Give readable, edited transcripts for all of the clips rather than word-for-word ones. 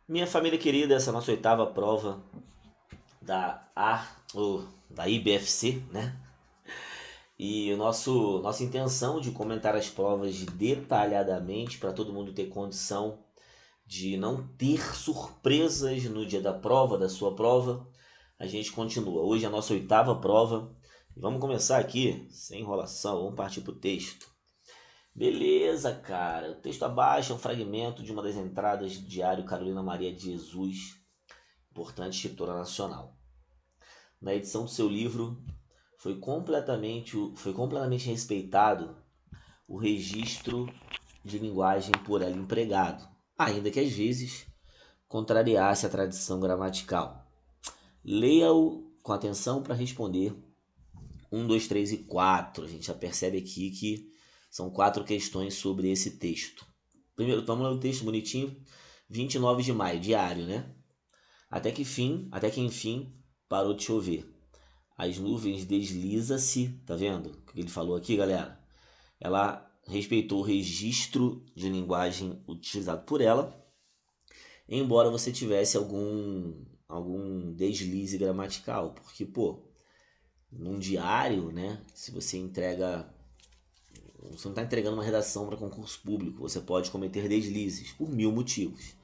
Minha família querida, essa é a nossa oitava prova da IBFC, né? E nossa intenção de comentar as provas detalhadamente para todo mundo ter condição de não ter surpresas no dia da prova, da sua prova, a gente continua. Hoje é a nossa oitava prova. Vamos começar aqui, sem enrolação, vamos partir para o texto. Beleza, cara. O texto abaixo é um fragmento de uma das entradas do diário Carolina Maria de Jesus, importante escritora nacional. Na edição do seu livro, foi completamente respeitado o registro de linguagem por ela empregado, ainda que às vezes contrariasse a tradição gramatical. Leia-o com atenção para responder 1, 2, 3 e 4. A gente já percebe aqui que são 4 questões sobre esse texto. Primeiro, vamos ler o texto bonitinho. 29 de maio, diário, né? Até que enfim parou de chover. As nuvens desliza-se, tá vendo o que ele falou aqui, galera? Ela respeitou o registro de linguagem utilizado por ela, embora você tivesse algum deslize gramatical, porque, pô, num diário, né, se você entrega, você não está entregando uma redação para concurso público, você pode cometer deslizes por mil motivos.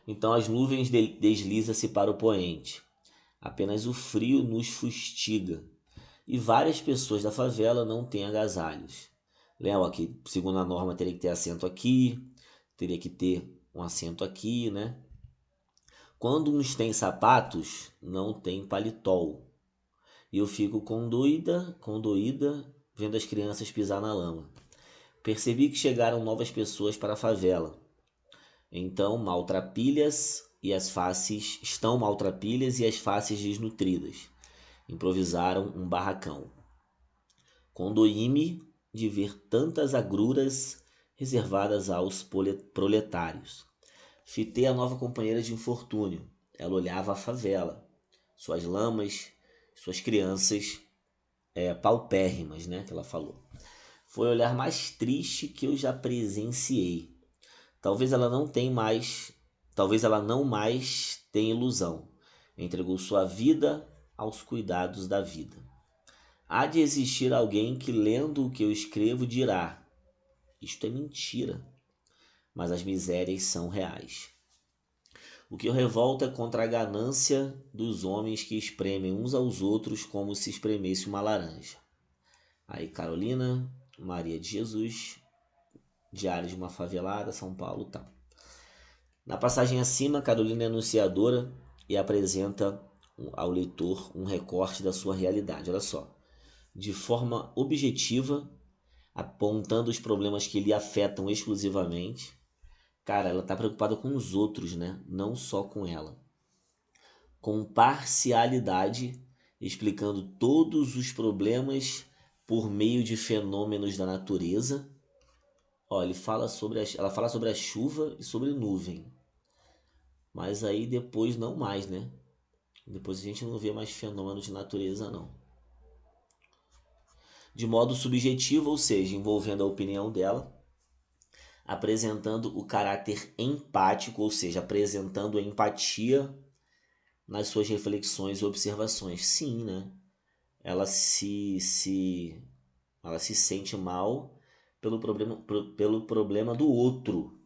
Então as nuvens desliza-se para o poente. Apenas o frio nos fustiga. E várias pessoas da favela não têm agasalhos. Léo, aqui, segundo a norma, teria que ter assento aqui, teria que ter um assento aqui, né? Quando uns têm sapatos, não tem paletó. E eu fico condoída, vendo as crianças pisar na lama. Percebi que chegaram novas pessoas para a favela. Então, maltrapilhas e as faces estão maltrapilhas e as faces desnutridas. Improvisaram um barracão. Condoí-me de ver tantas agruras reservadas aos proletários. Fitei a nova companheira de infortúnio. Ela olhava a favela, suas lamas, suas crianças paupérrimas, né, que ela falou. Foi o olhar mais triste que eu já presenciei. Talvez ela não tenha mais, talvez ela não mais tenha ilusão. Entregou sua vida aos cuidados da vida. Há de existir alguém que, lendo o que eu escrevo, dirá: isto é mentira, mas as misérias são reais. O que eu revolto é contra a ganância dos homens que espremem uns aos outros como se espremesse uma laranja. Aí, Carolina Maria de Jesus, Diário de uma Favelada, São Paulo, tal. Na passagem acima, Carolina é anunciadora e apresenta ao leitor um recorte da sua realidade. Olha só. De forma objetiva, apontando os problemas que lhe afetam exclusivamente. Cara, ela tá preocupada com os outros, né? Não só com ela. Com parcialidade, explicando todos os problemas por meio de fenômenos da natureza. Ó, ela fala sobre a chuva e sobre nuvem. Mas aí depois não mais, né? Depois a gente não vê mais fenômenos de natureza, não. De modo subjetivo, ou seja, envolvendo a opinião dela, apresentando o caráter empático, ou seja, apresentando a empatia nas suas reflexões e observações. Sim, né? Ela ela se sente mal pelo problema do outro.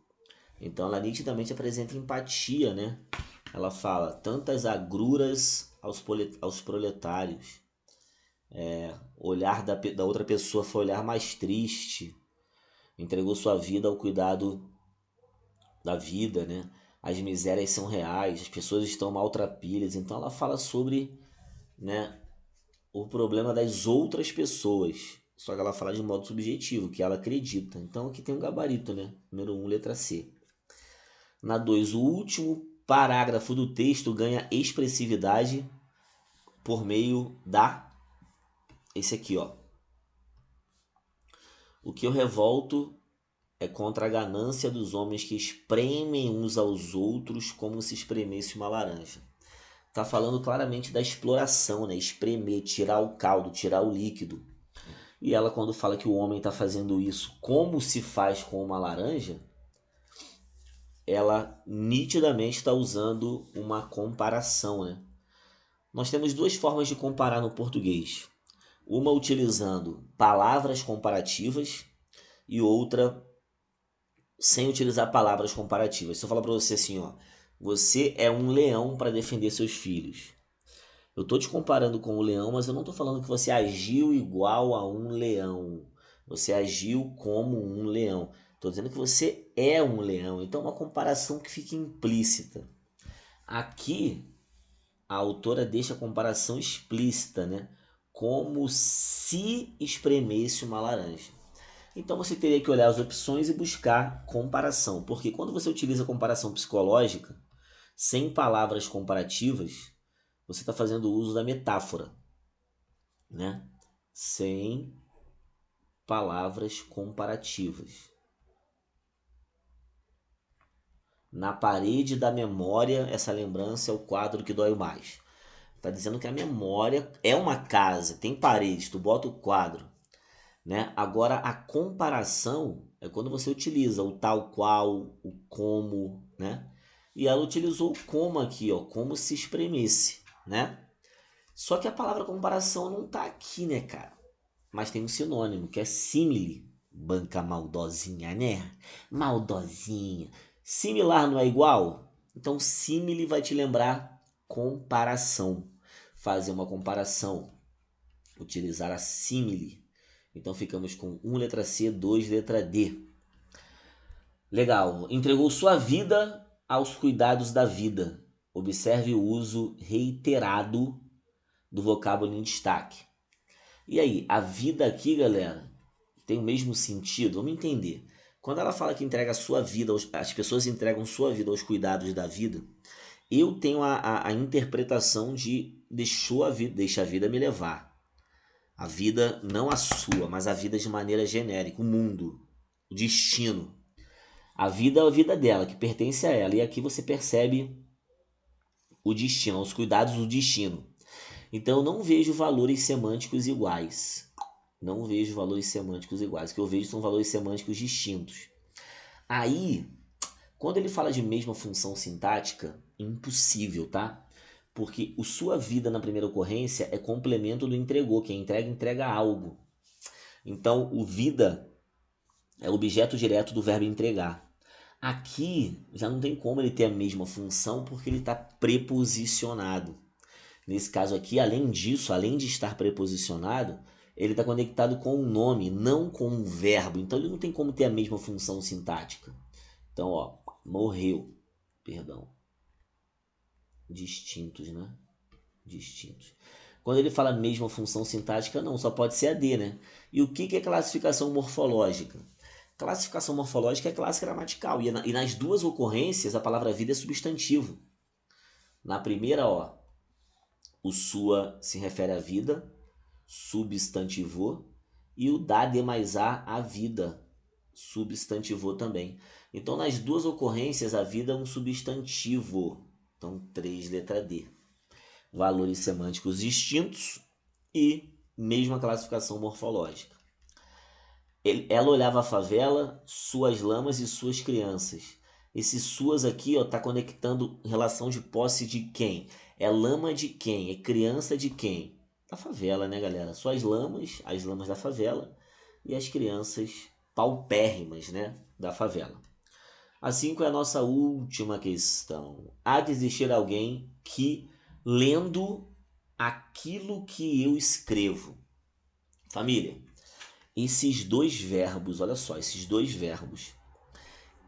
Então ela nitidamente apresenta empatia, né? Ela fala tantas agruras aos proletários. O olhar da outra pessoa foi o olhar mais triste. Entregou sua vida ao cuidado da vida, né? As misérias são reais, as pessoas estão maltrapilhas. Então ela fala sobre, né, o problema das outras pessoas. Só que ela fala de modo subjetivo, que ela acredita. Então aqui tem um gabarito, né? Número 1, letra C. Na 2, o último parágrafo do texto ganha expressividade por meio esse aqui, ó. O que eu revolto é contra a ganância dos homens que espremem uns aos outros como se espremesse uma laranja. Tá falando claramente da exploração, né? Espremer, tirar o caldo, tirar o líquido. E ela, quando fala que o homem está fazendo isso como se faz com uma laranja, ela nitidamente está usando uma comparação, né? Nós temos duas formas de comparar no português. Uma utilizando palavras comparativas e outra sem utilizar palavras comparativas. Se eu falar para você assim, ó, você é um leão para defender seus filhos. Eu tô te comparando com o leão, mas eu não tô falando que você agiu igual a um leão. Você agiu como um leão. Tô dizendo que você é um leão. Então é uma comparação que fica implícita. Aqui a autora deixa a comparação explícita, né? Como se espremesse uma laranja. Então você teria que olhar as opções e buscar comparação, porque quando você utiliza comparação psicológica, sem palavras comparativas, você está fazendo uso da metáfora, né? Sem palavras comparativas. Na parede da memória, essa lembrança é o quadro que dói mais. Está dizendo que a memória é uma casa, tem paredes, tu bota o quadro, né? Agora a comparação é quando você utiliza o tal qual, o como, né? E ela utilizou o como aqui, ó, como se espremesse, né? Só que a palavra comparação não tá aqui, né, cara? Mas tem um sinônimo, que é símile. Banca maldosinha, né? Maldosinha. Similar não é igual? Então, símile vai te lembrar comparação. Fazer uma comparação. Utilizar a símile. Então, ficamos com 1 letra C, 2 letra D. Legal. Entregou sua vida aos cuidados da vida. Observe o uso reiterado do vocábulo em destaque. E aí, a vida aqui, galera, tem o mesmo sentido? Vamos entender. Quando ela fala que entrega a sua vida, as pessoas entregam sua vida aos cuidados da vida, eu tenho a interpretação de deixa a vida me levar. A vida, não a sua, mas a vida de maneira genérica, o mundo, o destino. A vida é a vida dela, que pertence a ela. E aqui você percebe o destino, os cuidados do destino. Então eu não vejo valores semânticos iguais. Não vejo valores semânticos iguais. O que eu vejo são valores semânticos distintos. Aí, quando ele fala de mesma função sintática, impossível, tá? Porque o sua vida na primeira ocorrência é complemento do entregou. Quem entrega, entrega algo. Então, o vida é objeto direto do verbo entregar. Aqui já não tem como ele ter a mesma função porque ele está preposicionado. Nesse caso aqui, além disso, além de estar preposicionado, ele está conectado com um nome, não com um verbo. Então ele não tem como ter a mesma função sintática. Então, ó, morreu. Perdão. Distintos, né? Distintos. Quando ele fala mesma função sintática, não, só pode ser a D, né? E o que é classificação morfológica? Classificação morfológica é classe gramatical. E nas duas ocorrências, a palavra vida é substantivo. Na primeira, ó, o sua se refere à vida, substantivou, e o da D mais a vida, substantivou também. Então, nas duas ocorrências, a vida é um substantivo. Então, 3, letra D. Valores semânticos distintos e mesma classificação morfológica. Ela olhava a favela, suas lamas e suas crianças. Esse suas aqui está conectando relação de posse de quem? É lama de quem? É criança de quem? Da favela, né, galera? Suas lamas, as lamas da favela, e as crianças paupérrimas, né, da favela. A 5 é a nossa última questão. Há de existir alguém que, lendo aquilo que eu escrevo. Família, esses dois verbos, olha só, esses dois verbos,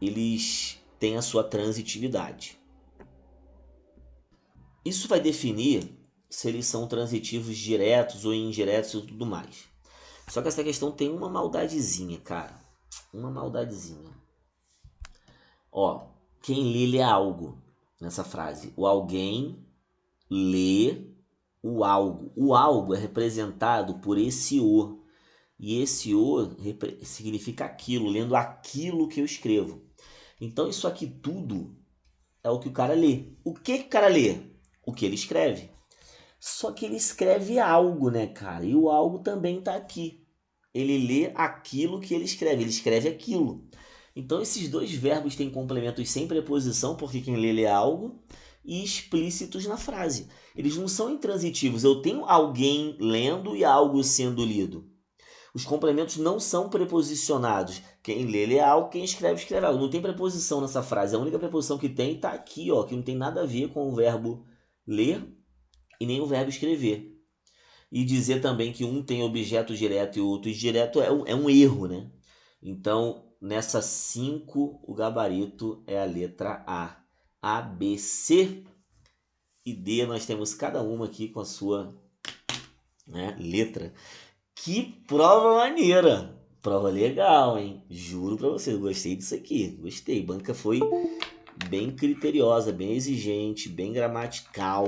eles têm a sua transitividade. Isso vai definir se eles são transitivos diretos ou indiretos e tudo mais. Só que essa questão tem uma maldadezinha, cara. Uma maldadezinha. Ó, quem lê algo nessa frase. O alguém lê o algo. O algo é representado por esse o. E esse o significa aquilo, lendo aquilo que eu escrevo. Então isso aqui tudo é o que o cara lê. O que o cara lê? O que ele escreve. Só que ele escreve algo, né, cara? E o algo também tá aqui. Ele lê aquilo que ele escreve aquilo. Então esses dois verbos têm complementos sem preposição, porque quem lê algo, e explícitos na frase. Eles não são intransitivos. Eu tenho alguém lendo e algo sendo lido. Os complementos não são preposicionados. Quem lê algo, quem escreve algo. Não tem preposição nessa frase. A única preposição que tem está aqui, ó, que não tem nada a ver com o verbo ler e nem o verbo escrever. E dizer também que um tem objeto direto e o outro indireto é um erro, né? Então, nessa 5, o gabarito é a letra A. A, B, C e D, nós temos cada uma aqui com a sua, né, letra. Que prova maneira! Prova legal, hein? Juro pra vocês, gostei disso aqui. Gostei. Banca foi bem criteriosa, bem exigente, bem gramatical.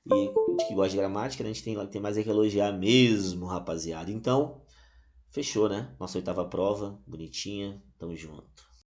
E a gente que gosta de gramática, né, a gente tem mais a que elogiar mesmo, rapaziada. Então, fechou, né? Nossa 8ª prova, bonitinha. Tamo junto.